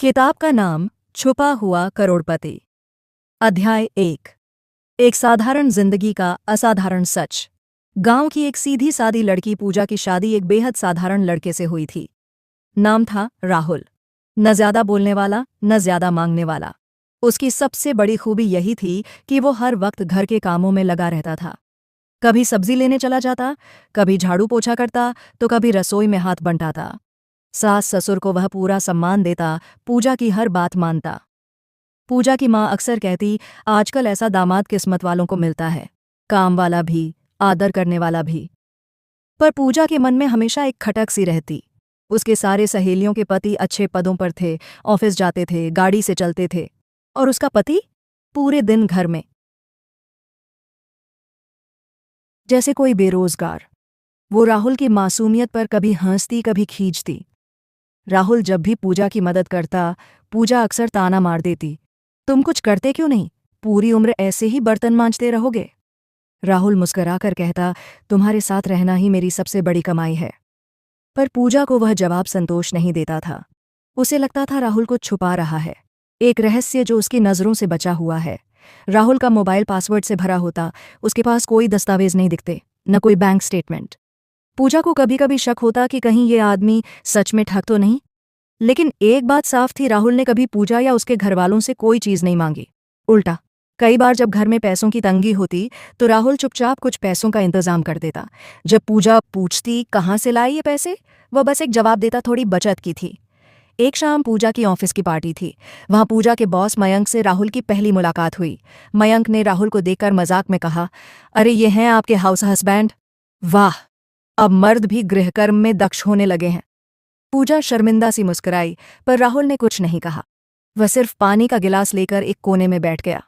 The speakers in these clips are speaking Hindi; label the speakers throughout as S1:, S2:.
S1: किताब का नाम छुपा हुआ करोड़पति। अध्याय 1। एक साधारण जिंदगी का असाधारण सच। गांव की एक सीधी सादी लड़की पूजा की शादी एक बेहद साधारण लड़के से हुई थी। नाम था राहुल। न ज्यादा बोलने वाला, न ज्यादा मांगने वाला। उसकी सबसे बड़ी खूबी यही थी कि वो हर वक्त घर के कामों में लगा रहता था। कभी सब्जी लेने चला जाता, कभी झाड़ू पोछा करता, तो कभी रसोई में हाथ बंटाता। सास ससुर को वह पूरा सम्मान देता, पूजा की हर बात मानता। पूजा की माँ अक्सर कहती, आजकल ऐसा दामाद किस्मत वालों को मिलता है, काम वाला भी, आदर करने वाला भी। पर पूजा के मन में हमेशा एक खटक सी रहती। उसके सारे सहेलियों के पति अच्छे पदों पर थे, ऑफिस जाते थे, गाड़ी से चलते थे। और उसका पति पूरे दिन घर में, जैसे कोई बेरोजगार। वो राहुल की मासूमियत पर कभी हंसती, कभी खींचती। राहुल जब भी पूजा की मदद करता, पूजा अक्सर ताना मार देती, तुम कुछ करते क्यों नहीं? पूरी उम्र ऐसे ही बर्तन मांजते रहोगे। राहुल मुस्कुराकर कहता, तुम्हारे साथ रहना ही मेरी सबसे बड़ी कमाई है। पर पूजा को वह जवाब संतोष नहीं देता था। उसे लगता था राहुल कुछ छुपा रहा है, एक रहस्य जो उसकी नज़रों से बचा हुआ है। राहुल का मोबाइल पासवर्ड से भरा होता, उसके पास कोई दस्तावेज नहीं दिखते, न कोई बैंक स्टेटमेंट। पूजा को कभी कभी शक होता कि कहीं ये आदमी सच में ठग तो नहीं। लेकिन एक बात साफ थी, राहुल ने कभी पूजा या उसके घरवालों से कोई चीज नहीं मांगी। उल्टा, कई बार जब घर में पैसों की तंगी होती तो राहुल चुपचाप कुछ पैसों का इंतजाम कर देता। जब पूजा पूछती कहाँ से लाई ये पैसे, वह बस एक जवाब देता, थोड़ी बचत की थी। एक शाम पूजा की ऑफिस की पार्टी थी। वहां पूजा के बॉस मयंक से राहुल की पहली मुलाकात हुई। मयंक ने राहुल को देखकर मजाक में कहा, अरे ये हैं आपके हाउस हस्बैंड। वाह, अब मर्द भी गृहकर्म में दक्ष होने लगे हैं। पूजा शर्मिंदा सी मुस्कुराई, पर राहुल ने कुछ नहीं कहा। वह सिर्फ पानी का गिलास लेकर एक कोने में बैठ गया।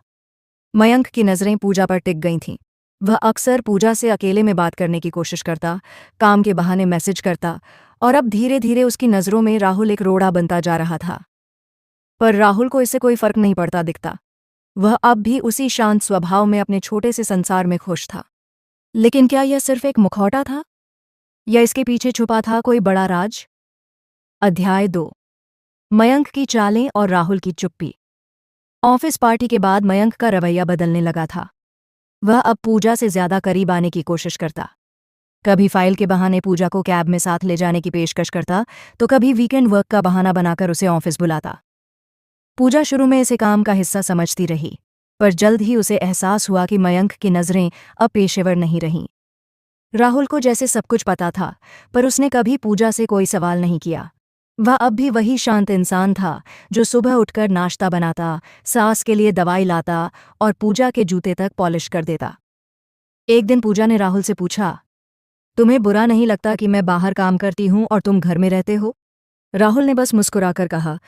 S1: मयंक की नजरें पूजा पर टिक गई थीं। वह अक्सर पूजा से अकेले में बात करने की कोशिश करता, काम के बहाने मैसेज करता, और अब धीरे धीरे उसकी नजरों में राहुल एक रोड़ा बनता जा रहा था। पर राहुल को इससे कोई फर्क नहीं पड़ता दिखता। वह अब भी उसी शांत स्वभाव में अपने छोटे से संसार में खुश था। लेकिन क्या यह सिर्फ एक मुखौटा था, या इसके पीछे छुपा था कोई बड़ा राज? अध्याय 2। मयंक की चालें और राहुल की चुप्पी। ऑफिस पार्टी के बाद मयंक का रवैया बदलने लगा था। वह अब पूजा से ज्यादा करीब आने की कोशिश करता। कभी फाइल के बहाने पूजा को कैब में साथ ले जाने की पेशकश करता, तो कभी वीकेंड वर्क का बहाना बनाकर उसे ऑफिस बुलाता। पूजा शुरू में इसे काम का हिस्सा समझती रही, पर जल्द ही उसे एहसास हुआ कि मयंक की नजरें अब पेशेवर नहीं रहीं। राहुल को जैसे सब कुछ पता था, पर उसने कभी पूजा से कोई सवाल नहीं किया। वह अब भी वही शांत इंसान था जो सुबह उठकर नाश्ता बनाता, सास के लिए दवाई लाता और पूजा के जूते तक पॉलिश कर देता। एक दिन पूजा ने राहुल से पूछा, तुम्हें बुरा नहीं लगता कि मैं बाहर काम करती हूँ और तुम घर में रहते हो? राहुल ने बस मुस्कुराकर कहा,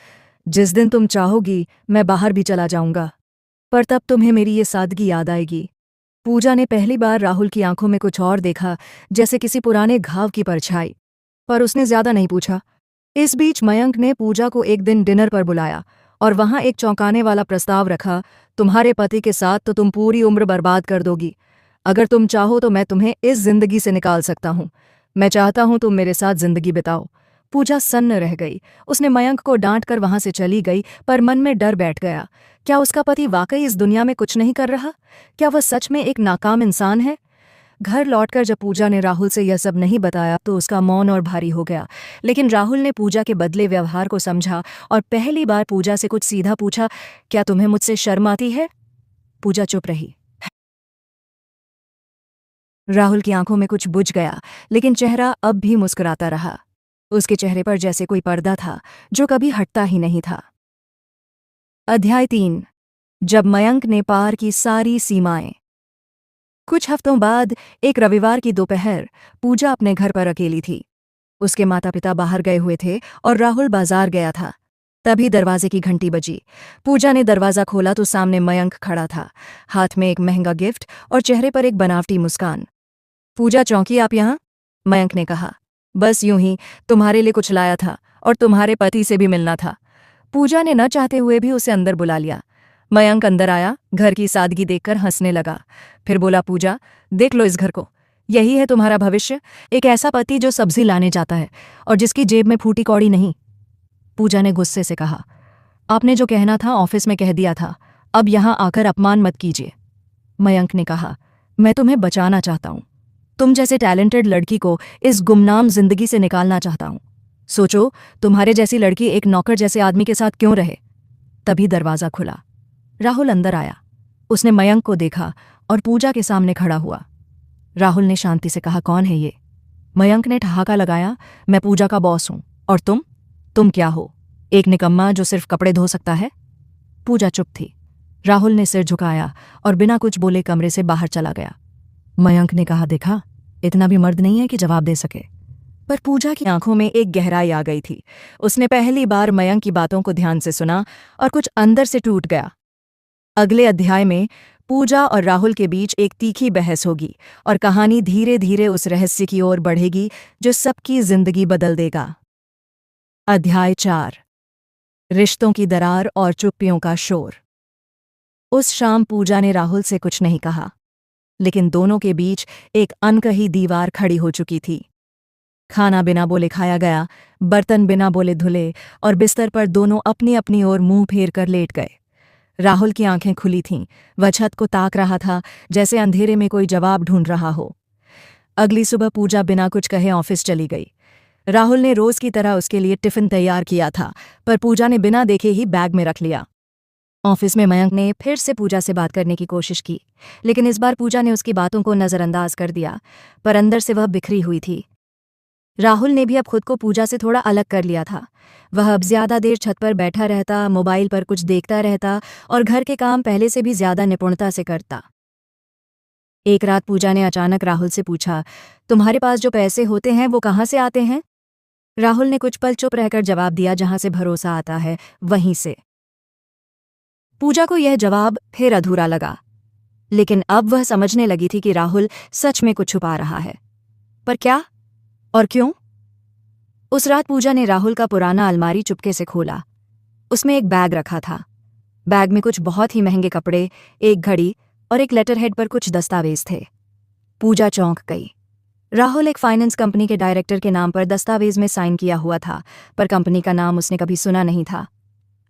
S1: जिस दिन तुम चाहोगी मैं बाहर भी चला जाऊंगा, पर तब तुम्हें मेरी ये सादगी याद आएगी। पूजा ने पहली बार राहुल की आंखों में कुछ और देखा, जैसे किसी पुराने घाव की परछाई। पर उसने ज्यादा नहीं पूछा। इस बीच मयंक ने पूजा को एक दिन डिनर पर बुलाया और वहां एक चौंकाने वाला प्रस्ताव रखा, तुम्हारे पति के साथ तो तुम पूरी उम्र बर्बाद कर दोगी। अगर तुम चाहो तो मैं तुम्हें इस जिंदगी से निकाल सकता हूँ। मैं चाहता हूँ तुम मेरे साथ जिंदगी बिताओ। पूजा सन्न रह गई। उसने मयंक को डांट कर वहां से चली गई, पर मन में डर बैठ गया। क्या उसका पति वाकई इस दुनिया में कुछ नहीं कर रहा? क्या वह सच में एक नाकाम इंसान है? घर लौटकर जब पूजा ने राहुल से यह सब नहीं बताया तो उसका मौन और भारी हो गया। लेकिन राहुल ने पूजा के बदले व्यवहार को समझा और पहली बार पूजा से कुछ सीधा पूछा, क्या तुम्हें मुझसे शर्म आती है? पूजा चुप रही। राहुल की आंखों में कुछ बुझ गया, लेकिन चेहरा अब भी मुस्कुराता रहा। उसके चेहरे पर जैसे कोई पर्दा था जो कभी हटता ही नहीं था। अध्याय 3। जब मयंक ने पार की सारी सीमाएं। कुछ हफ्तों बाद एक रविवार की दोपहर पूजा अपने घर पर अकेली थी। उसके माता पिता बाहर गए हुए थे और राहुल बाजार गया था। तभी दरवाजे की घंटी बजी। पूजा ने दरवाज़ा खोला तो सामने मयंक खड़ा था, हाथ में एक महंगा गिफ्ट और चेहरे पर एक बनावटी मुस्कान। पूजा, चौंकी आप यहाँ? मयंक ने कहा। बस यूं ही, तुम्हारे लिए कुछ लाया था और तुम्हारे पति से भी मिलना था। पूजा ने न चाहते हुए भी उसे अंदर बुला लिया। मयंक अंदर आया, घर की सादगी देखकर हंसने लगा। फिर बोला, पूजा देख लो इस घर को, यही है तुम्हारा भविष्य। एक ऐसा पति जो सब्जी लाने जाता है और जिसकी जेब में फूटी कौड़ी नहीं। पूजा ने गुस्से से कहा, आपने जो कहना था ऑफिस में कह दिया था, अब यहाँ आकर अपमान मत कीजिए। मयंक ने कहा, मैं तुम्हें बचाना चाहता हूँ। तुम जैसे टैलेंटेड लड़की को इस गुमनाम जिंदगी से निकालना चाहता हूँ। सोचो, तुम्हारे जैसी लड़की एक नौकर जैसे आदमी के साथ क्यों रहे। तभी दरवाज़ा खुला। राहुल अंदर आया। उसने मयंक को देखा और पूजा के सामने खड़ा हुआ। राहुल ने शांति से कहा, कौन है ये? मयंक ने ठहाका लगाया, मैं पूजा का बॉस हूं। और तुम क्या हो? एक निकम्मा जो सिर्फ कपड़े धो सकता है? पूजा चुप थी। राहुल ने सिर झुकाया और बिना कुछ बोले कमरे से बाहर चला गया। मयंक ने कहा, देखा, इतना भी मर्द नहीं है कि जवाब दे सके। पर पूजा की आंखों में एक गहराई आ गई थी। उसने पहली बार मयंक की बातों को ध्यान से सुना और कुछ अंदर से टूट गया। अगले अध्याय में पूजा और राहुल के बीच एक तीखी बहस होगी और कहानी धीरे धीरे उस रहस्य की ओर बढ़ेगी जो सबकी जिंदगी बदल देगा। अध्याय 4, रिश्तों की दरार और चुप्पियों का शोर। उस शाम पूजा ने राहुल से कुछ नहीं कहा, लेकिन दोनों के बीच एक अनकही दीवार खड़ी हो चुकी थी। खाना बिना बोले खाया गया, बर्तन बिना बोले धुले और बिस्तर पर दोनों अपनी अपनी ओर मुंह फेर कर लेट गए। राहुल की आंखें खुली थीं। वह छत को ताक रहा था, जैसे अंधेरे में कोई जवाब ढूंढ रहा हो। अगली सुबह पूजा बिना कुछ कहे ऑफिस चली गई। राहुल ने रोज की तरह उसके लिए टिफिन तैयार किया था, पर पूजा ने बिना देखे ही बैग में रख लिया। ऑफिस में मयंक ने फिर से पूजा से बात करने की कोशिश की, लेकिन इस बार पूजा ने उसकी बातों को नज़रअंदाज कर दिया, पर अंदर से वह बिखरी हुई थी। राहुल ने भी अब खुद को पूजा से थोड़ा अलग कर लिया था। वह अब ज्यादा देर छत पर बैठा रहता, मोबाइल पर कुछ देखता रहता और घर के काम पहले से भी ज्यादा निपुणता से करता। एक रात पूजा ने अचानक राहुल से पूछा, तुम्हारे पास जो पैसे होते हैं वो कहाँ से आते हैं? राहुल ने कुछ पल चुप रहकर जवाब दिया, जहां से भरोसा आता है वहीं से। पूजा को यह जवाब फिर अधूरा लगा, लेकिन अब वह समझने लगी थी कि राहुल सच में कुछ छुपा रहा है। पर क्या और क्यों? उस रात पूजा ने राहुल का पुराना अलमारी चुपके से खोला। उसमें एक बैग रखा था। बैग में कुछ बहुत ही महंगे कपड़े, एक घड़ी और एक लेटरहेड पर कुछ दस्तावेज थे। पूजा चौंक गई। राहुल एक फाइनेंस कंपनी के डायरेक्टर के नाम पर दस्तावेज में साइन किया हुआ था, पर कंपनी का नाम उसने कभी सुना नहीं था।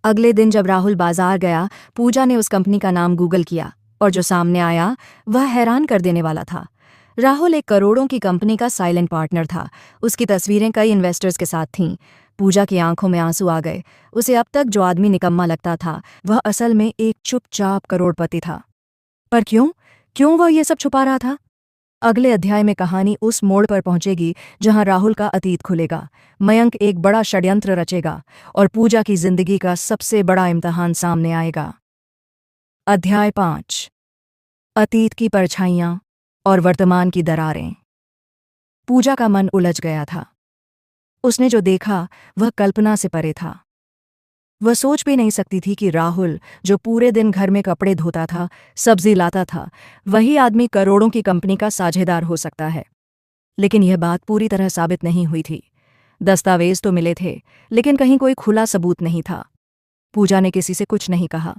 S1: अगले दिन जब राहुल बाजार गया, पूजा ने उस कंपनी का नाम गूगल किया और जो सामने आया वह हैरान कर देने वाला था। राहुल एक करोड़ों की कंपनी का साइलेंट पार्टनर था। उसकी तस्वीरें कई इन्वेस्टर्स के साथ थीं। पूजा की आंखों में आंसू आ गए। उसे अब तक जो आदमी निकम्मा लगता था, वह असल में एक चुपचाप करोड़पति था। पर क्यों वह ये सब छुपा रहा था? अगले अध्याय में कहानी उस मोड़ पर पहुंचेगी जहां राहुल का अतीत खुलेगा। मयंक एक बड़ा षड्यंत्र रचेगा और पूजा की जिंदगी का सबसे बड़ा इम्तिहान सामने आएगा। अध्याय 5, अतीत की परछाइयां और वर्तमान की दरारें। पूजा का मन उलझ गया था। उसने जो देखा वह कल्पना से परे था। वह सोच भी नहीं सकती थी कि राहुल, जो पूरे दिन घर में कपड़े धोता था, सब्जी लाता था, वही आदमी करोड़ों की कंपनी का साझेदार हो सकता है। लेकिन यह बात पूरी तरह साबित नहीं हुई थी। दस्तावेज तो मिले थे, लेकिन कहीं कोई खुला सबूत नहीं था। पूजा ने किसी से कुछ नहीं कहा,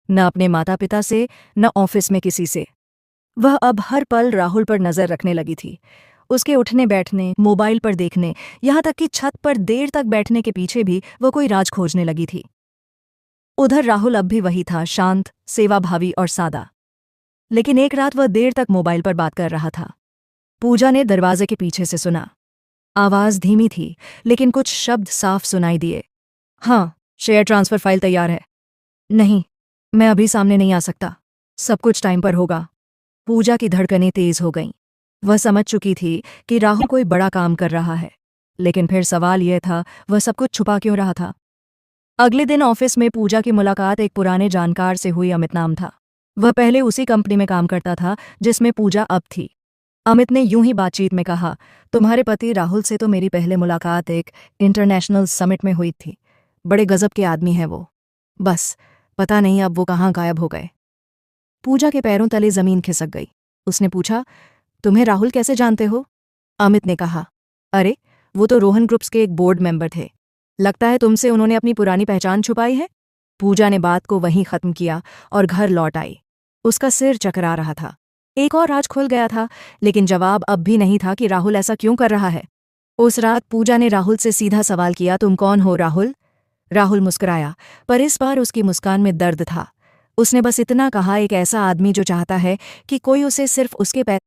S1: न अपने माता पिता से, न ऑफिस में किसी से। वह अब हर पल राहुल पर नजर रखने लगी थी। उसके उठने बैठने, मोबाइल पर देखने, यहाँ तक कि छत पर देर तक बैठने के पीछे भी वह कोई राज खोजने लगी थी। उधर राहुल अब भी वही था, शांत, सेवाभावी और सादा। लेकिन एक रात वह देर तक मोबाइल पर बात कर रहा था। पूजा ने दरवाजे के पीछे से सुना। आवाज धीमी थी, लेकिन कुछ शब्द साफ सुनाई दिए। हाँ, शेयर ट्रांसफर फाइल तैयार है। नहीं, मैं अभी सामने नहीं आ सकता। सब कुछ टाइम पर होगा। पूजा की धड़कनें तेज हो गईं। वह समझ चुकी थी कि राहुल कोई बड़ा काम कर रहा है, लेकिन फिर सवाल यह था, वह सब कुछ छुपा क्यों रहा था? अगले दिन ऑफिस में पूजा की मुलाकात एक पुराने जानकार से हुई। अमित नाम था। वह पहले उसी कंपनी में काम करता था जिसमें पूजा अब थी। अमित ने यूं ही बातचीत में कहा, तुम्हारे पति राहुल से तो मेरी पहले मुलाकात एक इंटरनेशनल समिट में हुई थी। बड़े गजब के आदमी हैं वो। बस पता नहीं अब वो कहाँ गायब हो गए। पूजा के पैरों तले जमीन खिसक गई। उसने पूछा, तुम्हें राहुल कैसे जानते हो? अमित ने कहा, अरे वो तो रोहन ग्रुप्स के एक बोर्ड मेंबर थे। लगता है तुमसे उन्होंने अपनी पुरानी पहचान छुपाई है। पूजा ने बात को वहीं खत्म किया और घर लौट आई। उसका सिर चकरा रहा था। एक और राज खुल गया था, लेकिन जवाब अब भी नहीं था कि राहुल ऐसा क्यों कर रहा है। उस रात पूजा ने राहुल से सीधा सवाल किया, तुम कौन हो राहुल? राहुल मुस्कुराया, पर इस बार उसकी मुस्कान में दर्द था। उसने बस इतना कहा, एक ऐसा आदमी जो चाहता है कि कोई उसे सिर्फ उसके पैसे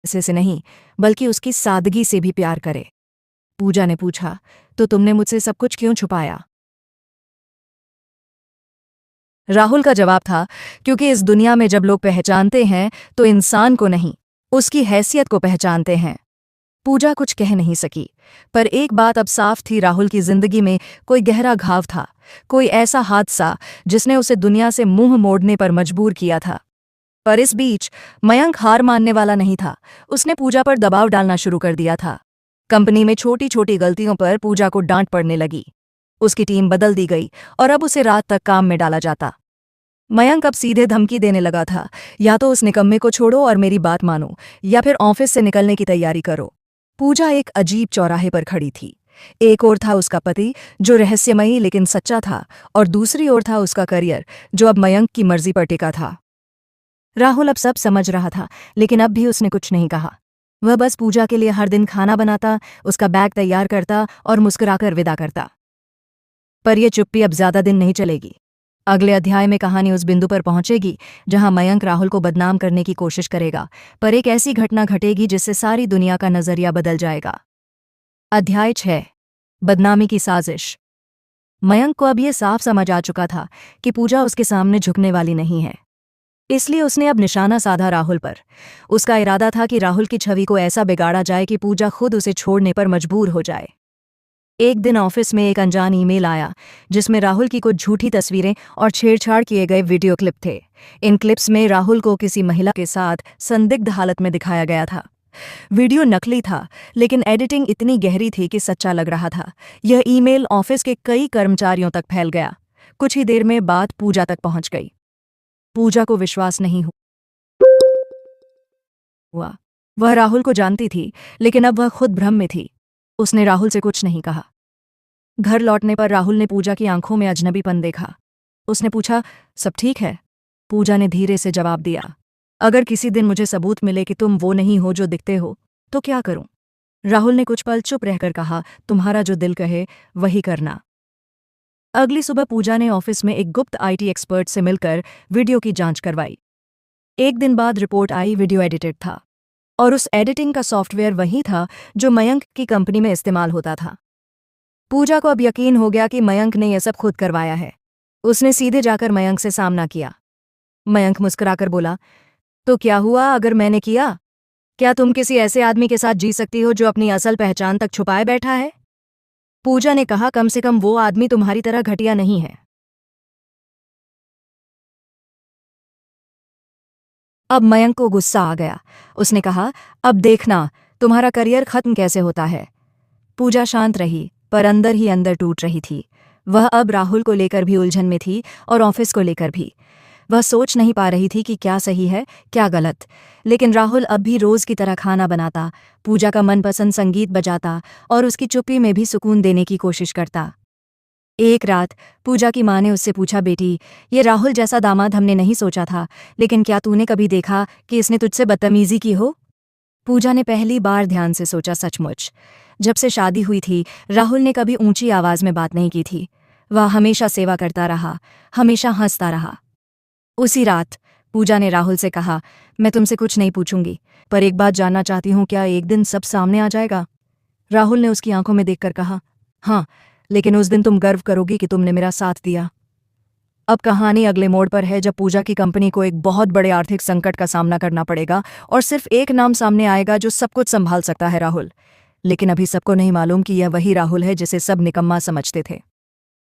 S1: से नहीं, बल्कि उसकी सादगी से भी प्यार करे। पूजा ने पूछा, तो तुमने मुझसे सब कुछ क्यों छुपाया? राहुल का जवाब था, क्योंकि इस दुनिया में जब लोग पहचानते हैं तो इंसान को नहीं, उसकी हैसियत को पहचानते हैं। पूजा कुछ कह नहीं सकी, पर एक बात अब साफ थी, राहुल की जिंदगी में कोई गहरा घाव था, कोई ऐसा हादसा जिसने उसे दुनिया से मुंह मोड़ने पर मजबूर किया था। पर इस बीच मयंक हार मानने वाला नहीं था। उसने पूजा पर दबाव डालना शुरू कर दिया था। कंपनी में छोटी छोटी गलतियों पर पूजा को डांट पड़ने लगी। उसकी टीम बदल दी गई और अब उसे रात तक काम में डाला जाता। मयंक अब सीधे धमकी देने लगा था, या तो उस निकम्मे को छोड़ो और मेरी बात मानो, या फिर ऑफिस से निकलने की तैयारी करो। पूजा एक अजीब चौराहे पर खड़ी थी। एक ओर था उसका पति, जो रहस्यमयी लेकिन सच्चा था, और दूसरी ओर था उसका करियर, जो अब मयंक की मर्जी पर टिका था। राहुल अब सब समझ रहा था, लेकिन अब भी उसने कुछ नहीं कहा। वह बस पूजा के लिए हर दिन खाना बनाता, उसका बैग तैयार करता और मुस्कुराकर विदा करता। पर यह चुप्पी अब ज्यादा दिन नहीं चलेगी। अगले अध्याय में कहानी उस बिंदु पर पहुंचेगी जहां मयंक राहुल को बदनाम करने की कोशिश करेगा, पर एक ऐसी घटना घटेगी जिससे सारी दुनिया का नजरिया बदल जाएगा। अध्याय 6, बदनामी की साजिश। मयंक को अब यह साफ समझ आ चुका था कि पूजा उसके सामने झुकने वाली नहीं है। इसलिए उसने अब निशाना साधा राहुल पर। उसका इरादा था कि राहुल की छवि को ऐसा बिगाड़ा जाए कि पूजा खुद उसे छोड़ने पर मजबूर हो जाए। एक दिन ऑफिस में एक अनजान ईमेल आया जिसमें राहुल की कुछ झूठी तस्वीरें और छेड़छाड़ किए गए वीडियो क्लिप थे। इन क्लिप्स में राहुल को किसी महिला के साथ संदिग्ध हालत में दिखाया गया था। वीडियो नकली था, लेकिन एडिटिंग इतनी गहरी थी कि सच्चा लग रहा था। यह ईमेल ऑफिस के कई कर्मचारियों तक फैल गया। कुछ ही देर में बात पूजा तक पहुंच गई। पूजा को विश्वास नहीं हुआ। वह राहुल को जानती थी, लेकिन अब वह खुद भ्रम में थी। उसने राहुल से कुछ नहीं कहा। घर लौटने पर राहुल ने पूजा की आंखों में अजनबीपन देखा। उसने पूछा, सब ठीक है? पूजा ने धीरे से जवाब दिया, अगर किसी दिन मुझे सबूत मिले कि तुम वो नहीं हो जो दिखते हो, तो क्या करूं? राहुल ने कुछ पल चुप रहकर कहा, तुम्हारा जो दिल कहे वही करना। अगली सुबह पूजा ने ऑफिस में एक गुप्त आईटी एक्सपर्ट से मिलकर वीडियो की जांच करवाई। एक दिन बाद रिपोर्ट आई, वीडियो एडिटेड था, और उस एडिटिंग का सॉफ्टवेयर वही था जो मयंक की कंपनी में इस्तेमाल होता था। पूजा को अब यकीन हो गया कि मयंक ने यह सब खुद करवाया है। उसने सीधे जाकर मयंक से सामना किया। मयंक मुस्कुराकर बोला, तो क्या हुआ अगर मैंने किया? क्या तुम किसी ऐसे आदमी के साथ जी सकती हो जो अपनी असल पहचान तक छुपाए बैठा है? पूजा ने कहा, कम से कम वो आदमी तुम्हारी तरह घटिया नहीं है। अब मयंक को गुस्सा आ गया। उसने कहा, अब देखना तुम्हारा करियर खत्म कैसे होता है। पूजा शांत रही, पर अंदर ही अंदर टूट रही थी। वह अब राहुल को लेकर भी उलझन में थी और ऑफिस को लेकर भी। वह सोच नहीं पा रही थी कि क्या सही है, क्या गलत। लेकिन राहुल अब भी रोज की तरह खाना बनाता, पूजा का मनपसंद संगीत बजाता और उसकी चुप्पी में भी सुकून देने की कोशिश करता। एक रात पूजा की माँ ने उससे पूछा, बेटी, ये राहुल जैसा दामाद हमने नहीं सोचा था, लेकिन क्या तूने कभी देखा कि इसने तुझसे बदतमीजी की हो? पूजा ने पहली बार ध्यान से सोचा, सचमुच जब से शादी हुई थी राहुल ने कभी ऊंची आवाज में बात नहीं की थी। वह हमेशा सेवा करता रहा, हमेशा हंसता रहा। उसी रात पूजा ने राहुल से कहा, मैं तुमसे कुछ नहीं पूछूंगी, पर एक बात जानना चाहती हूँ, क्या एक दिन सब सामने आ जाएगा? राहुल ने उसकी आंखों में देखकर कहा, हाँ, लेकिन उस दिन तुम गर्व करोगी कि तुमने मेरा साथ दिया। अब कहानी अगले मोड़ पर है, जब पूजा की कंपनी को एक बहुत बड़े आर्थिक संकट का सामना करना पड़ेगा और सिर्फ एक नाम सामने आएगा जो सब कुछ संभाल सकता है, राहुल। लेकिन अभी सबको नहीं मालूम कि यह वही राहुल है जिसे सब निकम्मा समझते थे।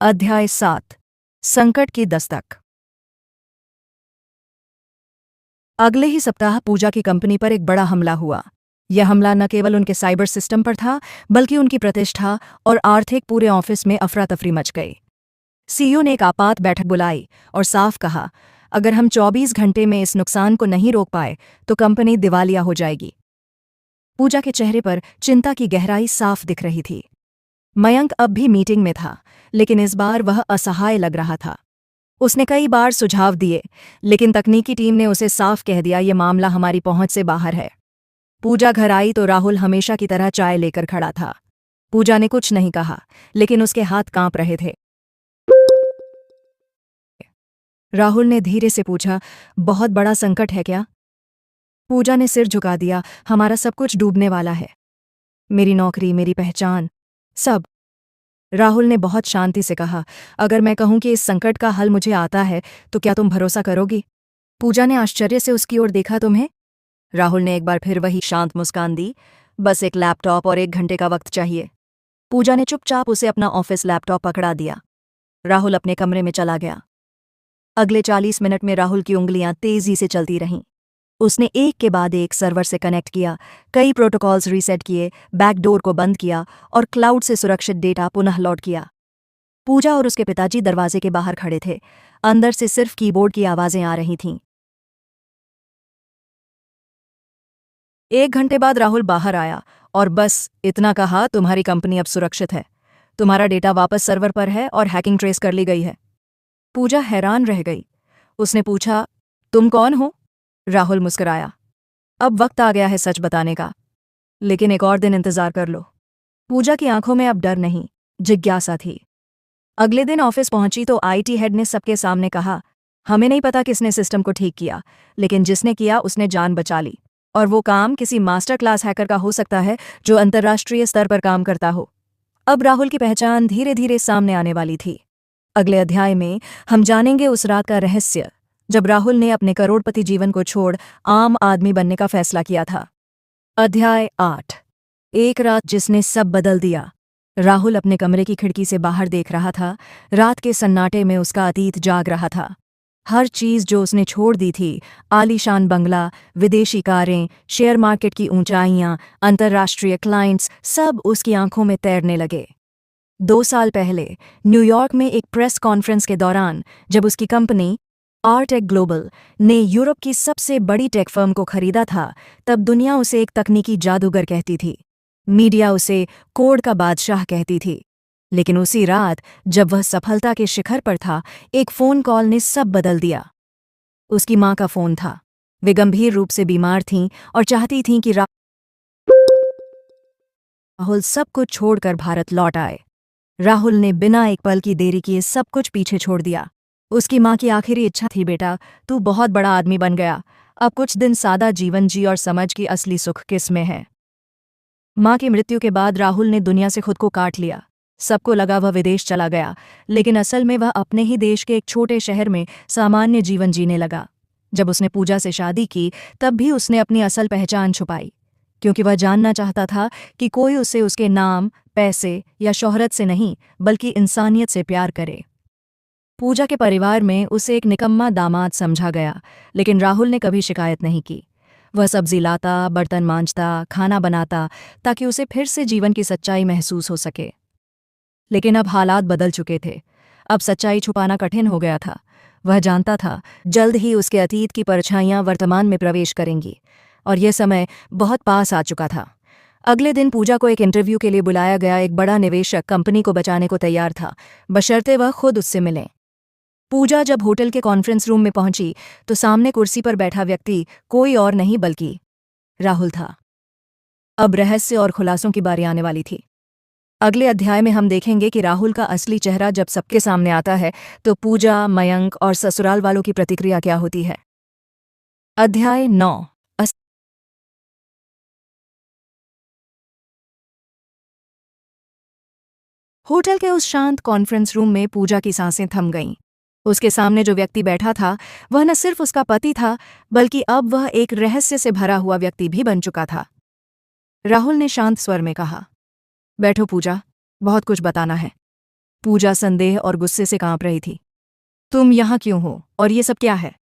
S1: अध्याय 7, संकट की दस्तक। अगले ही सप्ताह पूजा की कंपनी पर एक बड़ा हमला हुआ। यह हमला न केवल उनके साइबर सिस्टम पर था, बल्कि उनकी प्रतिष्ठा और आर्थिक पूरे ऑफिस में अफरा तफरी मच गई। सीईओ ने एक आपात बैठक बुलाई और साफ कहा, अगर हम 24 घंटे में इस नुकसान को नहीं रोक पाए तो कंपनी दिवालिया हो जाएगी। पूजा के चेहरे पर चिंता की गहराई साफ दिख रही थी। मयंक अब भी मीटिंग में था, लेकिन इस बार वह असहाय लग रहा था। उसने कई बार सुझाव दिए, लेकिन तकनीकी टीम ने उसे साफ कह दिया, ये मामला हमारी पहुंच से बाहर है। पूजा घर आई तो राहुल हमेशा की तरह चाय लेकर खड़ा था। पूजा ने कुछ नहीं कहा, लेकिन उसके हाथ कांप रहे थे। राहुल ने धीरे से पूछा, बहुत बड़ा संकट है क्या? पूजा ने सिर झुका दिया, हमारा सब कुछ डूबने वाला है। मेरी नौकरी, मेरी पहचान, सब। राहुल ने बहुत शांति से कहा, अगर मैं कहूं कि इस संकट का हल मुझे आता है तो क्या तुम भरोसा करोगी? पूजा ने आश्चर्य से उसकी ओर देखा। तुम्हें? राहुल ने एक बार फिर वही शांत मुस्कान दी, बस एक लैपटॉप और 1 घंटे का वक्त चाहिए। पूजा ने चुपचाप उसे अपना ऑफिस लैपटॉप पकड़ा दिया। राहुल अपने कमरे में चला गया। अगले 40 मिनट में राहुल की उंगलियां तेजी से चलती रहीं। उसने एक के बाद एक सर्वर से कनेक्ट किया, कई प्रोटोकॉल्स रीसेट किए, बैकडोर को बंद किया और क्लाउड से सुरक्षित डेटा पुनः लॉड किया। पूजा और उसके पिताजी दरवाजे के बाहर खड़े थे। अंदर से सिर्फ कीबोर्ड की आवाजें आ रही थीं। 1 घंटे बाद राहुल बाहर आया और बस इतना कहा, तुम्हारी कंपनी अब सुरक्षित है। तुम्हारा डेटा वापस सर्वर पर है और हैकिंग ट्रेस कर ली गई है। पूजा हैरान रह गई। उसने पूछा, तुम कौन हो? राहुल मुस्कुराया, अब वक्त आ गया है सच बताने का, लेकिन एक और दिन इंतजार कर लो। पूजा की आंखों में अब डर नहीं, जिज्ञासा थी। अगले दिन ऑफिस पहुंची तो आईटी हेड ने सबके सामने कहा, हमें नहीं पता किसने सिस्टम को ठीक किया, लेकिन जिसने किया उसने जान बचा ली। और वो काम किसी मास्टर क्लास हैकर का हो सकता है जो अंतर्राष्ट्रीय स्तर पर काम करता हो। अब राहुल की पहचान धीरे धीरे सामने आने वाली थी। अगले अध्याय में हम जानेंगे उस रात का रहस्य जब राहुल ने अपने करोड़पति जीवन को छोड़ आम आदमी बनने का फैसला किया था। अध्याय 8, एक रात जिसने सब बदल दिया। राहुल अपने कमरे की खिड़की से बाहर देख रहा था। रात के सन्नाटे में उसका अतीत जाग रहा था। हर चीज जो उसने छोड़ दी थी, आलीशान बंगला, विदेशी कारें, शेयर मार्केट की ऊंचाइयां, अंतर्राष्ट्रीय क्लाइंट्स, सब उसकी आंखों में तैरने लगे। 2 साल पहले न्यूयॉर्क में एक प्रेस कॉन्फ्रेंस के दौरान जब उसकी कंपनी आरटेक ग्लोबल ने यूरोप की सबसे बड़ी टेक फर्म को खरीदा था, तब दुनिया उसे एक तकनीकी जादूगर कहती थी। मीडिया उसे कोड का बादशाह कहती थी। लेकिन उसी रात जब वह सफलता के शिखर पर था, एक फोन कॉल ने सब बदल दिया। उसकी मां का फोन था। वे गंभीर रूप से बीमार थीं और चाहती थीं कि राहुल सब कुछ छोड़कर भारत लौट आए। राहुल ने बिना एक पल की देरी किए सब कुछ पीछे छोड़ दिया। उसकी मां की आखिरी इच्छा थी, बेटा तू बहुत बड़ा आदमी बन गया, अब कुछ दिन सादा जीवन जी और समझ कि असली सुख किस में है। मां की मृत्यु के बाद राहुल ने दुनिया से खुद को काट लिया। सबको लगा वह विदेश चला गया, लेकिन असल में वह अपने ही देश के एक छोटे शहर में सामान्य जीवन जीने लगा। जब उसने पूजा से शादी की तब भी उसने अपनी असल पहचान छुपाई, क्योंकि वह जानना चाहता था कि कोई उसे उसके नाम, पैसे या शोहरत से नहीं बल्कि इंसानियत से प्यार करे। पूजा के परिवार में उसे एक निकम्मा दामाद समझा गया, लेकिन राहुल ने कभी शिकायत नहीं की। वह सब्जी लाता, बर्तन मांजता, खाना बनाता, ताकि उसे फिर से जीवन की सच्चाई महसूस हो सके। लेकिन अब हालात बदल चुके थे। अब सच्चाई छुपाना कठिन हो गया था। वह जानता था जल्द ही उसके अतीत की परछाइयां वर्तमान में प्रवेश करेंगी, और यह समय बहुत पास आ चुका था। अगले दिन पूजा को एक इंटरव्यू के लिए बुलाया गया। एक बड़ा निवेशक कंपनी को बचाने को तैयार था, बशर्ते वह खुद उससे मिले। पूजा जब होटल के कॉन्फ्रेंस रूम में पहुंची तो सामने कुर्सी पर बैठा व्यक्ति कोई और नहीं बल्कि राहुल था। अब रहस्य और खुलासों की बारी आने वाली थी। अगले अध्याय में हम देखेंगे कि राहुल का असली चेहरा जब सबके सामने आता है तो पूजा, मयंक और ससुराल वालों की प्रतिक्रिया क्या होती है। अध्याय 9। होटल के उस शांत कॉन्फ्रेंस रूम में पूजा की सांसें थम गईं। उसके सामने जो व्यक्ति बैठा था वह न सिर्फ उसका पति था, बल्कि अब वह एक रहस्य से भरा हुआ व्यक्ति भी बन चुका था। राहुल ने शांत स्वर में कहा, बैठो पूजा, बहुत कुछ बताना है। पूजा संदेह और गुस्से से कांप रही थी। तुम यहाँ क्यों हो और ये सब क्या है?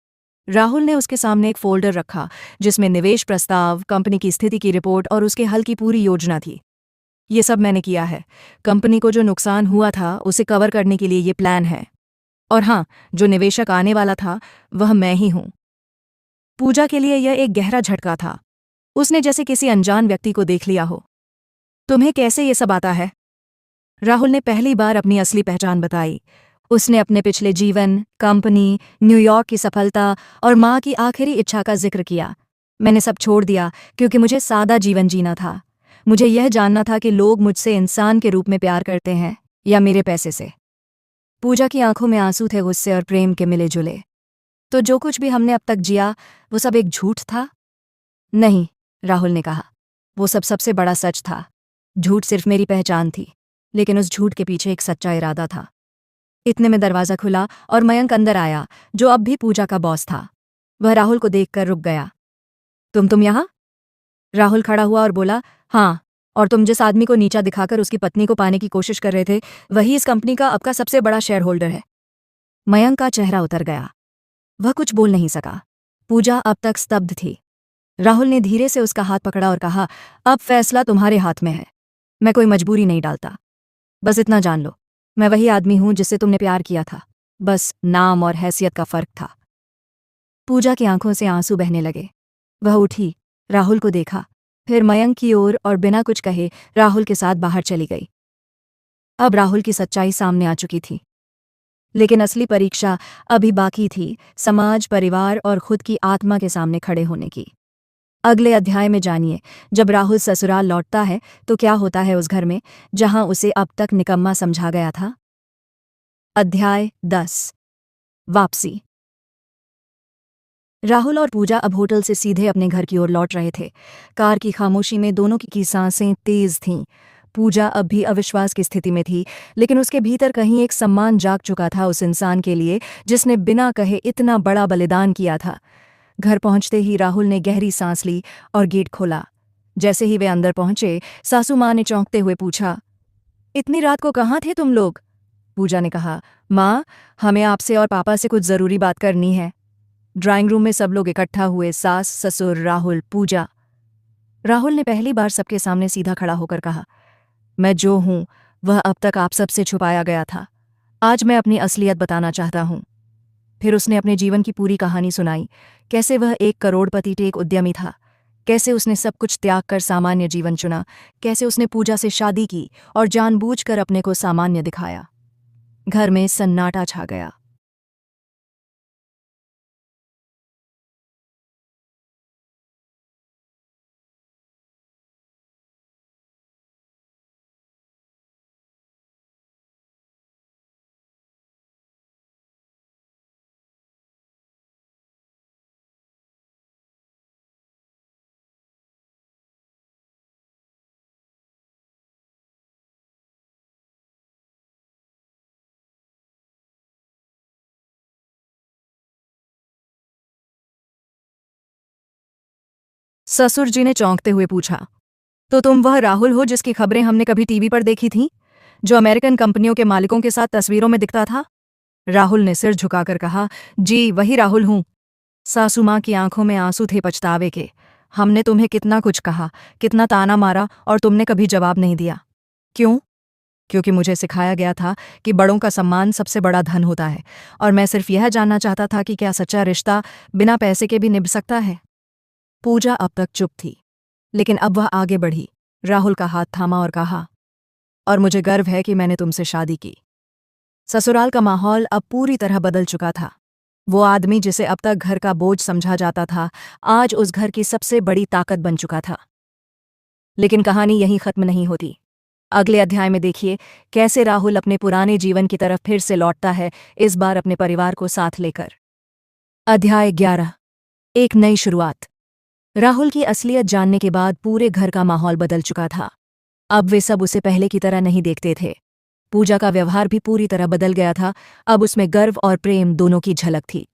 S1: राहुल ने उसके सामने एक फोल्डर रखा जिसमें निवेश प्रस्ताव, कंपनी की स्थिति की रिपोर्ट और उसके हल की पूरी योजना थी। ये सब मैंने किया है। कंपनी को जो नुकसान हुआ था उसे कवर करने के लिए ये प्लान है। और हाँ, जो निवेशक आने वाला था वह मैं ही हूं। पूजा के लिए यह एक गहरा झटका था। उसने जैसे किसी अनजान व्यक्ति को देख लिया हो। तुम्हें कैसे ये सब आता है? राहुल ने पहली बार अपनी असली पहचान बताई। उसने अपने पिछले जीवन, कंपनी, न्यूयॉर्क की सफलता और माँ की आखिरी इच्छा का जिक्र किया। मैंने सब छोड़ दिया क्योंकि मुझे सादा जीवन जीना था। मुझे यह जानना था कि लोग मुझसे इंसान के रूप में प्यार करते हैं या मेरे पैसे से। पूजा की आंखों में आंसू थे, गुस्से और प्रेम के मिले जुले। तो जो कुछ भी हमने अब तक जिया वो सब एक झूठ था? नहीं, राहुल ने कहा, वो सब सबसे बड़ा सच था। झूठ सिर्फ मेरी पहचान थी, लेकिन उस झूठ के पीछे एक सच्चा इरादा था। इतने में दरवाजा खुला और मयंक अंदर आया, जो अब भी पूजा का बॉस था। वह राहुल को देखकर रुक गया। तुम यहाँ? राहुल खड़ा हुआ और बोला, हाँ, और तुम जिस आदमी को नीचा दिखाकर उसकी पत्नी को पाने की कोशिश कर रहे थे, वही इस कंपनी का अब का सबसे बड़ा शेयर होल्डर है। मयंक का चेहरा उतर गया। वह कुछ बोल नहीं सका। पूजा अब तक स्तब्ध थी। राहुल ने धीरे से उसका हाथ पकड़ा और कहा, अब फैसला तुम्हारे हाथ में है। मैं कोई मजबूरी नहीं डालता। बस इतना जान लो, मैं वही आदमी हूं जिससे तुमने प्यार किया था। बस नाम और हैसियत का फर्क था। पूजा की आंखों से आंसू बहने लगे। वह उठी, राहुल को देखा, फिर मयंक की ओर और बिना कुछ कहे राहुल के साथ बाहर चली गई। अब राहुल की सच्चाई सामने आ चुकी थी, लेकिन असली परीक्षा अभी बाकी थी, समाज, परिवार और खुद की आत्मा के सामने खड़े होने की। अगले अध्याय में जानिए, जब राहुल ससुराल लौटता है तो क्या होता है उस घर में जहां उसे अब तक निकम्मा समझा गया था। अध्याय 10, वापसी। राहुल और पूजा अब होटल से सीधे अपने घर की ओर लौट रहे थे। कार की खामोशी में दोनों की सांसें तेज थीं। पूजा अब भी अविश्वास की स्थिति में थी, लेकिन उसके भीतर कहीं एक सम्मान जाग चुका था उस इंसान के लिए जिसने बिना कहे इतना बड़ा बलिदान किया था। घर पहुंचते ही राहुल ने गहरी सांस ली और गेट खोला। जैसे ही वे अंदर पहुंचे, सासू माँ ने चौंकते हुए पूछा, इतनी रात को कहाँ थे तुम लोग? पूजा ने कहा, माँ, हमें आपसे और पापा से कुछ जरूरी बात करनी है। ड्राइंग रूम में सब लोग इकट्ठा हुए, सास, ससुर, राहुल, पूजा। राहुल ने पहली बार सबके सामने सीधा खड़ा होकर कहा, मैं जो हूं वह अब तक आप सबसे छुपाया गया था। आज मैं अपनी असलियत बताना चाहता हूं। फिर उसने अपने जीवन की पूरी कहानी सुनाई, कैसे वह एक करोड़पति टेक उद्यमी था, कैसे उसने सब कुछ त्याग कर सामान्य जीवन चुना, कैसे उसने पूजा से शादी की और जानबूझकर अपने को सामान्य दिखाया। घर में सन्नाटा छा गया। ससुर जी ने चौंकते हुए पूछा, तो तुम वह राहुल हो जिसकी खबरें हमने कभी टीवी पर देखी थीं, जो अमेरिकन कंपनियों के मालिकों के साथ तस्वीरों में दिखता था? राहुल ने सिर झुकाकर कहा, जी वही राहुल हूं। सासू माँ की आंखों में आंसू थे पछतावे के। हमने तुम्हें कितना कुछ कहा, कितना ताना मारा, और तुमने कभी जवाब नहीं दिया। क्यों? क्योंकि मुझे सिखाया गया था कि बड़ों का सम्मान सबसे बड़ा धन होता है, और मैं सिर्फ यह जानना चाहता था कि क्या सच्चा रिश्ता बिना पैसे के भी निभ सकता है। पूजा अब तक चुप थी, लेकिन अब वह आगे बढ़ी, राहुल का हाथ थामा और कहा, और मुझे गर्व है कि मैंने तुमसे शादी की। ससुराल का माहौल अब पूरी तरह बदल चुका था। वो आदमी जिसे अब तक घर का बोझ समझा जाता था, आज उस घर की सबसे बड़ी ताकत बन चुका था। लेकिन कहानी यहीं खत्म नहीं होती। अगले अध्याय में देखिए कैसे राहुल अपने पुराने जीवन की तरफ फिर से लौटता है, इस बार अपने परिवार को साथ लेकर। अध्याय 11, एक नई शुरुआत। राहुल की असलियत जानने के बाद पूरे घर का माहौल बदल चुका था। अब वे सब उसे पहले की तरह नहीं देखते थे। पूजा का व्यवहार भी पूरी तरह बदल गया था। अब उसमें गर्व और प्रेम दोनों की झलक थी।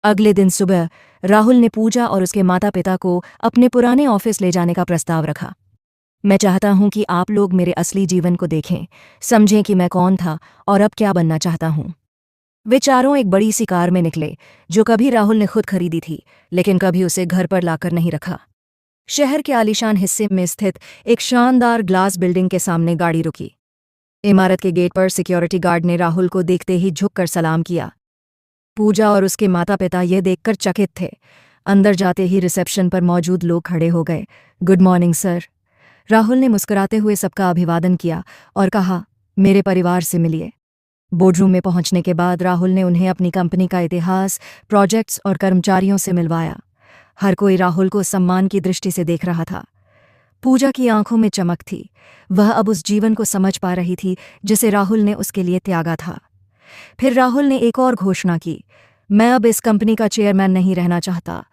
S1: अगले दिन सुबह राहुल ने पूजा और उसके माता पिता को अपने पुराने ऑफिस ले जाने का प्रस्ताव रखा। मैं चाहता हूं कि आप लोग मेरे असली जीवन को देखें, समझें कि मैं कौन था और अब क्या बनना चाहता हूं। वे चारों एक बड़ी सी कार में निकले, जो कभी राहुल ने खुद खरीदी थी, लेकिन कभी उसे घर पर लाकर नहीं रखा। शहर के आलीशान हिस्से में स्थित एक शानदार ग्लास बिल्डिंग के सामने गाड़ी रुकी। इमारत के गेट पर सिक्योरिटी गार्ड ने राहुल को देखते ही झुककर सलाम किया। पूजा और उसके माता पिता ये देखकर चकित थे। अंदर जाते ही रिसेप्शन पर मौजूद लोग खड़े हो गए। Good morning sir. राहुल ने मुस्कुराते हुए सबका अभिवादन किया और कहा, मेरे परिवार से मिलिए। बोर्डरूम में पहुंचने के बाद राहुल ने उन्हें अपनी कंपनी का इतिहास, प्रोजेक्ट्स और कर्मचारियों से मिलवाया। हर कोई राहुल को सम्मान की दृष्टि से देख रहा था। पूजा की आंखों में चमक थी। वह अब उस जीवन को समझ पा रही थी जिसे राहुल ने उसके लिए त्यागा था। फिर राहुल ने एक और घोषणा की, मैं अब इस कंपनी का चेयरमैन नहीं रहना चाहता।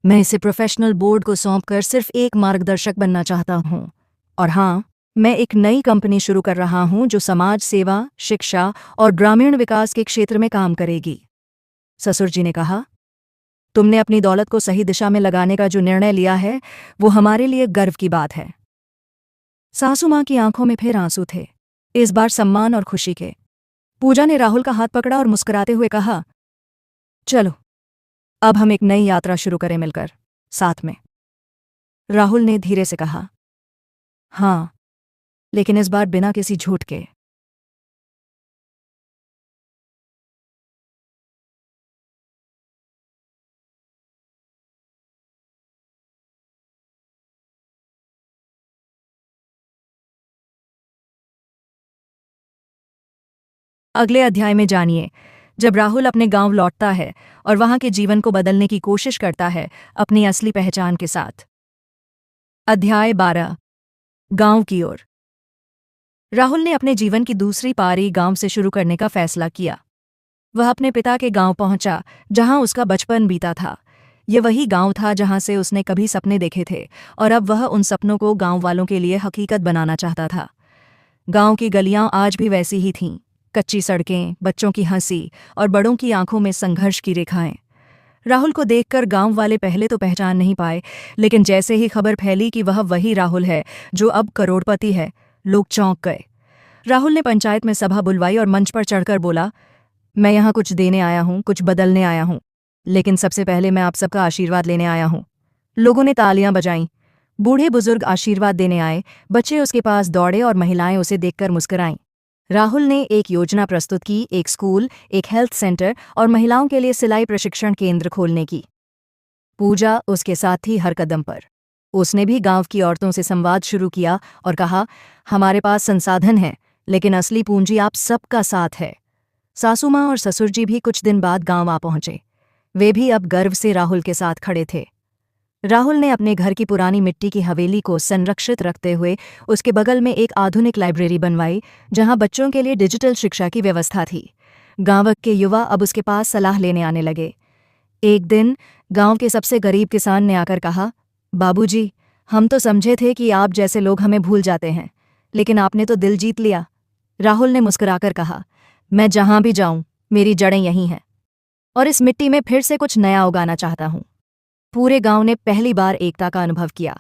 S1: मैं इसे प्रोफेशनल बोर्ड को सौंपकर सिर्फ एक मार्गदर्शक बनना चाहता हूँ। और हाँ, मैं एक नई कंपनी शुरू कर रहा हूँ जो समाज सेवा, शिक्षा और ग्रामीण विकास के क्षेत्र में काम करेगी। ससुर जी ने कहा, तुमने अपनी दौलत को सही दिशा में लगाने का जो निर्णय लिया है वो हमारे लिए गर्व की बात है। सासू माँ की आंखों में फिर आंसू थे, इस बार सम्मान और खुशी के। पूजा ने राहुल का हाथ पकड़ा और मुस्कुराते हुए कहा, चलो अब हम एक नई यात्रा शुरू करें मिलकर, साथ में। राहुल ने धीरे से कहा, हाँ, लेकिन इस बार बिना किसी झूठ के। अगले अध्याय में जानिए, जब राहुल अपने गांव लौटता है और वहां के जीवन को बदलने की कोशिश करता है अपनी असली पहचान के साथ। अध्याय 12, गांव की ओर। राहुल ने अपने जीवन की दूसरी पारी गांव से शुरू करने का फैसला किया। वह अपने पिता के गांव पहुंचा जहां उसका बचपन बीता था। ये वही गांव था जहां से उसने कभी सपने देखे थे और अब वह उन सपनों को गांव वालों के लिए हकीकत बनाना चाहता था। गांव की गलियां आज भी वैसी ही थीं, कच्ची सड़कें, बच्चों की हंसी और बड़ों की आंखों में संघर्ष की रेखाएं। राहुल को देखकर गांव वाले पहले तो पहचान नहीं पाए, लेकिन जैसे ही खबर फैली कि वह वही राहुल है जो अब करोड़पति है, लोग चौंक गए। राहुल ने पंचायत में सभा बुलवाई और मंच पर चढ़कर बोला, मैं यहाँ कुछ देने आया हूँ, कुछ बदलने आया हूँ, लेकिन सबसे पहले मैं आप सबका आशीर्वाद लेने आया हूँ। लोगों ने तालियां बजाईं। बूढ़े बुजुर्ग आशीर्वाद देने आए, बच्चे उसके पास दौड़े और महिलाएं उसे देखकर मुस्कुराईं। राहुल ने एक योजना प्रस्तुत की, एक स्कूल, एक हेल्थ सेंटर और महिलाओं के लिए सिलाई प्रशिक्षण केंद्र खोलने की। पूजा उसके साथ थी हर कदम पर। उसने भी गांव की औरतों से संवाद शुरू किया और कहा, हमारे पास संसाधन हैं, लेकिन असली पूंजी आप सबका साथ है। सासू माँ और ससुर जी भी कुछ दिन बाद गांव आ पहुंचे। वे भी अब गर्व से राहुल के साथ खड़े थे। राहुल ने अपने घर की पुरानी मिट्टी की हवेली को संरक्षित रखते हुए उसके बगल में एक आधुनिक लाइब्रेरी बनवाई जहां बच्चों के लिए डिजिटल शिक्षा की व्यवस्था थी। गांव के युवा अब उसके पास सलाह लेने आने लगे। एक दिन गांव के सबसे गरीब किसान ने आकर कहा, बाबूजी, हम तो समझे थे कि आप जैसे लोग हमें भूल जाते हैं, लेकिन आपने तो दिल जीत लिया। राहुल ने मुस्कुराकर कहा, मैं जहां भी जाऊं मेरी जड़ें यहीं हैं और इस मिट्टी में फिर से कुछ नया उगाना चाहता हूं। पूरे गांव ने पहली बार एकता का अनुभव किया।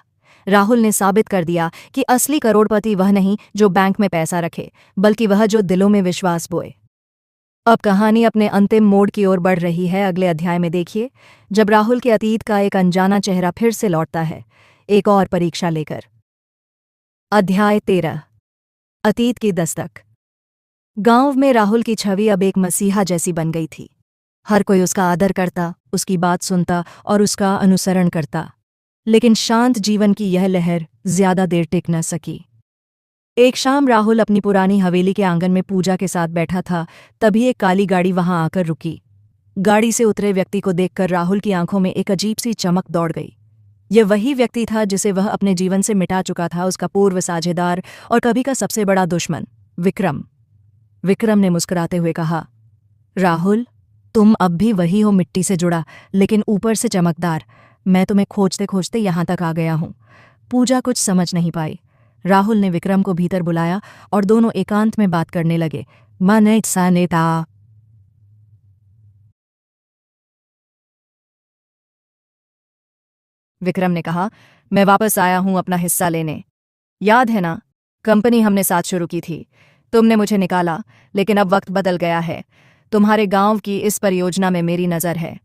S1: राहुल ने साबित कर दिया कि असली करोड़पति वह नहीं जो बैंक में पैसा रखे, बल्कि वह जो दिलों में विश्वास बोए। अब कहानी अपने अंतिम मोड़ की ओर बढ़ रही है। अगले अध्याय में देखिए, जब राहुल के अतीत का एक अनजाना चेहरा फिर से लौटता है, एक और परीक्षा लेकर। अध्याय 13, अतीत की दस्तक। गांव में राहुल की छवि अब एक मसीहा जैसी बन गई थी। हर कोई उसका आदर करता, उसकी बात सुनता और उसका अनुसरण करता। लेकिन शांत जीवन की यह लहर ज्यादा देर टिक न सकी। एक शाम राहुल अपनी पुरानी हवेली के आंगन में पूजा के साथ बैठा था, तभी एक काली गाड़ी वहां आकर रुकी। गाड़ी से उतरे व्यक्ति को देखकर राहुल की आंखों में एक अजीब सी चमक दौड़ गई। यह वही व्यक्ति था जिसे वह अपने जीवन से मिटा चुका था, उसका पूर्व साझेदार और कभी का सबसे बड़ा दुश्मन, विक्रम। विक्रम ने मुस्कुराते हुए कहा, राहुल, तुम अब भी वही हो, मिट्टी से जुड़ा लेकिन ऊपर से चमकदार। मैं तुम्हें खोजते खोजते यहां तक आ गया हूं। पूजा कुछ समझ नहीं पाई। राहुल ने विक्रम को भीतर बुलाया और दोनों एकांत में बात करने लगे। मन सा नेता। विक्रम ने कहा, मैं वापस आया हूं अपना हिस्सा लेने। याद है ना, कंपनी हमने साथ शुरू की थी। तुमने मुझे निकाला, लेकिन अब वक्त बदल गया है। तुम्हारे गांव की इस परियोजना में मेरी नज़र है।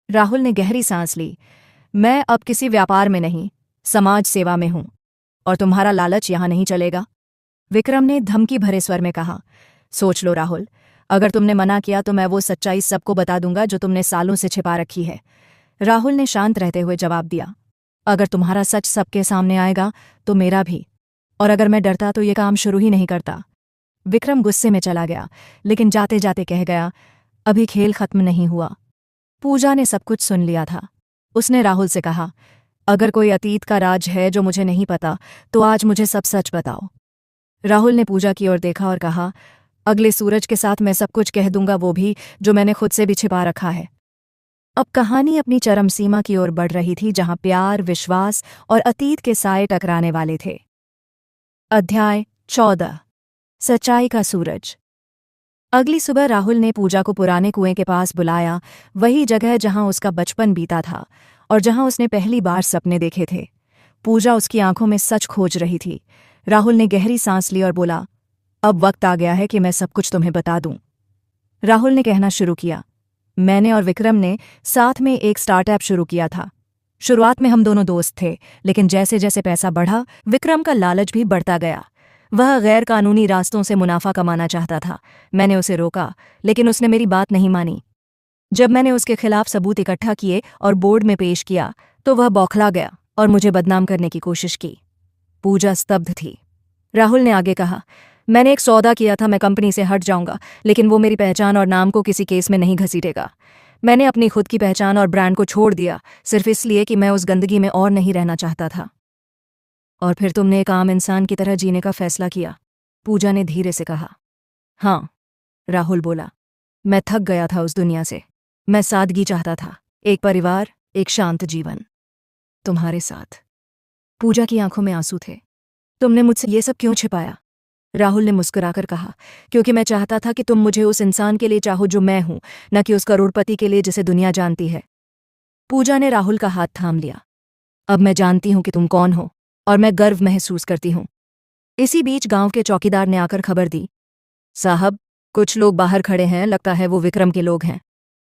S1: राहुल ने गहरी सांस ली। मैं अब किसी व्यापार में नहीं, समाज सेवा में हूं, और तुम्हारा लालच यहां नहीं चलेगा। विक्रम ने धमकी भरे स्वर में कहा, सोच लो राहुल, अगर तुमने मना किया तो मैं वो सच्चाई सबको बता दूंगा जो तुमने सालों से छिपा रखी है। राहुल ने शांत रहते हुए जवाब दिया, अगर तुम्हारा सच सबके सामने आएगा तो मेरा भी, और अगर मैं डरता तो ये काम शुरू ही नहीं करता। विक्रम गुस्से में चला गया, लेकिन जाते जाते कह गया, अभी खेल खत्म नहीं हुआ। पूजा ने सब कुछ सुन लिया था। उसने राहुल से कहा, अगर कोई अतीत का राज है जो मुझे नहीं पता, तो आज मुझे सब सच बताओ। राहुल ने पूजा की ओर देखा और कहा, अगले सूरज के साथ मैं सब कुछ कह दूंगा, वो भी जो मैंने खुद से भी छिपा रखा है। अब कहानी अपनी चरम सीमा की ओर बढ़ रही थी, जहां प्यार, विश्वास और अतीत के साए टकराने वाले थे। अध्याय 14। सच्चाई का सूरज। अगली सुबह राहुल ने पूजा को पुराने कुएं के पास बुलाया, वही जगह जहां उसका बचपन बीता था और जहां उसने पहली बार सपने देखे थे। पूजा उसकी आंखों में सच खोज रही थी। राहुल ने गहरी सांस ली और बोला, अब वक्त आ गया है कि मैं सब कुछ तुम्हें बता दूं। राहुल ने कहना शुरू किया, मैंने और विक्रम ने साथ में एक स्टार्टअप शुरू किया था। शुरुआत में हम दोनों दोस्त थे, लेकिन जैसे जैसे पैसा बढ़ा, विक्रम का लालच भी बढ़ता गया। वह गैर कानूनी रास्तों से मुनाफा कमाना चाहता था। मैंने उसे रोका, लेकिन उसने मेरी बात नहीं मानी। जब मैंने उसके खिलाफ सबूत इकट्ठा किए और बोर्ड में पेश किया, तो वह बौखला गया और मुझे बदनाम करने की कोशिश की। पूजा स्तब्ध थी। राहुल ने आगे कहा, मैंने एक सौदा किया था, मैं कंपनी से हट जाऊंगा, लेकिन वो मेरी पहचान और नाम को किसी केस में नहीं घसीटेगा। मैंने अपनी खुद की पहचान और ब्रांड को छोड़ दिया, सिर्फ इसलिए कि मैं उस गंदगी में और नहीं रहना चाहता था। और फिर तुमने एक आम इंसान की तरह जीने का फैसला किया, पूजा ने धीरे से कहा। हाँ, राहुल बोला, मैं थक गया था उस दुनिया से। मैं सादगी चाहता था, एक परिवार, एक शांत जीवन। तुम्हारे साथ। पूजा की आंखों में आंसू थे। तुमने मुझसे ये सब क्यों छिपाया? राहुल ने मुस्कुराकर कहा, क्योंकि मैं चाहता था कि तुम मुझे उस इंसान के लिए चाहो जो मैं हूं, न कि उस करोड़पति के लिए जिसे दुनिया जानती है। पूजा ने राहुल का हाथ थाम लिया। अब मैं जानती हूं कि तुम कौन हो, और मैं गर्व महसूस करती हूं। इसी बीच गांव के चौकीदार ने आकर खबर दी, साहब, कुछ लोग बाहर खड़े हैं, लगता है वो विक्रम के लोग हैं।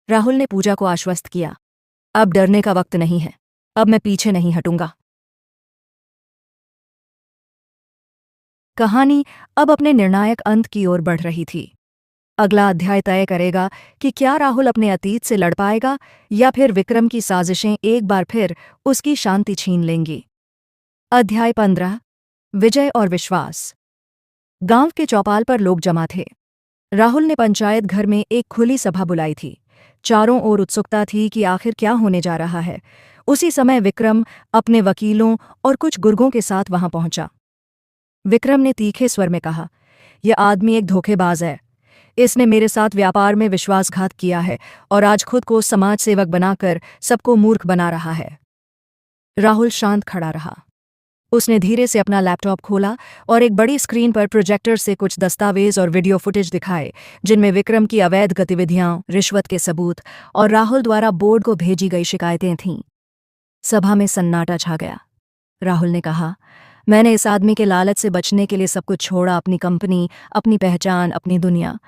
S1: राहुल ने पूजा को आश्वस्त किया, अब डरने का वक्त नहीं है, अब मैं पीछे नहीं हटूंगा। कहानी अब अपने निर्णायक अंत की ओर बढ़ रही थी। अगला अध्याय तय करेगा कि क्या राहुल अपने अतीत से लड़ पाएगा या फिर विक्रम की साजिशें एक बार फिर उसकी शांति छीन लेंगी। अध्याय 15। विजय और विश्वास। गांव के चौपाल पर लोग जमा थे। राहुल ने पंचायत घर में एक खुली सभा बुलाई थी। चारों ओर उत्सुकता थी कि आखिर क्या होने जा रहा है। उसी समय विक्रम अपने वकीलों और कुछ गुर्गों के साथ वहां पहुंचा। विक्रम ने तीखे स्वर में कहा, यह आदमी एक धोखेबाज है। इसने मेरे साथ व्यापार में विश्वासघात किया है और आज खुद को समाज सेवक बनाकर सबको मूर्ख बना रहा है। राहुल शांत खड़ा रहा। उसने धीरे से अपना लैपटॉप खोला और एक बड़ी स्क्रीन पर प्रोजेक्टर से कुछ दस्तावेज और वीडियो फुटेज दिखाए, जिनमें विक्रम की अवैध गतिविधियां, रिश्वत के सबूत और राहुल द्वारा बोर्ड को भेजी गई शिकायतें थीं। सभा में सन्नाटा छा गया। राहुल ने कहा, मैंने इस आदमी के लालच से बचने के लिए सब कुछ छोड़ा, अपनी कंपनी, अपनी पहचान, अपनी दुनिया।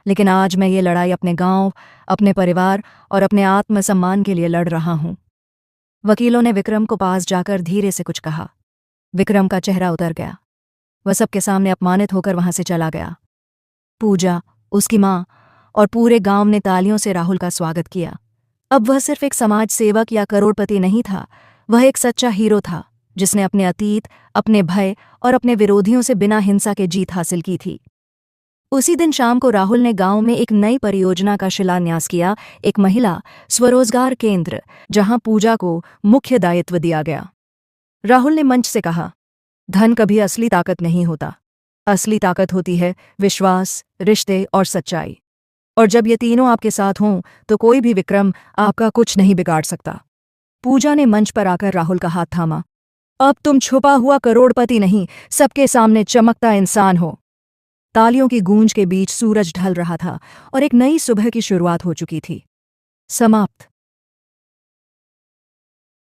S1: लेकिन आज मैं ये लड़ाई अपने गांव, अपने परिवार और अपने आत्मसम्मान के लिए लड़ रहा हूं। वकीलों ने विक्रम को पास जाकर धीरे से कुछ कहा। विक्रम का चेहरा उतर गया। वह सबके सामने अपमानित होकर वहां से चला गया। पूजा, उसकी मां और पूरे गांव ने तालियों से राहुल का स्वागत किया। अब वह सिर्फ एक समाज सेवक या करोड़पति नहीं था, वह एक सच्चा हीरो था, जिसने अपने अतीत, अपने भय और अपने विरोधियों से बिना हिंसा के जीत हासिल की थी। उसी दिन शाम को राहुल ने गांव में एक नई परियोजना का शिलान्यास किया, एक महिला स्वरोजगार केंद्र, जहां पूजा को मुख्य दायित्व दिया गया। राहुल ने मंच से कहा, धन कभी असली ताकत नहीं होता। असली ताकत होती है विश्वास, रिश्ते और सच्चाई। और जब ये तीनों आपके साथ हों, तो कोई भी विक्रम आपका कुछ नहीं बिगाड़ सकता। पूजा ने मंच पर आकर राहुल का हाथ थामा। अब तुम छुपा हुआ करोड़पति नहीं, सबके सामने चमकता इंसान हो। तालियों की गूंज के बीच सूरज ढल रहा था और एक नई सुबह की शुरुआत हो चुकी थी। समाप्त।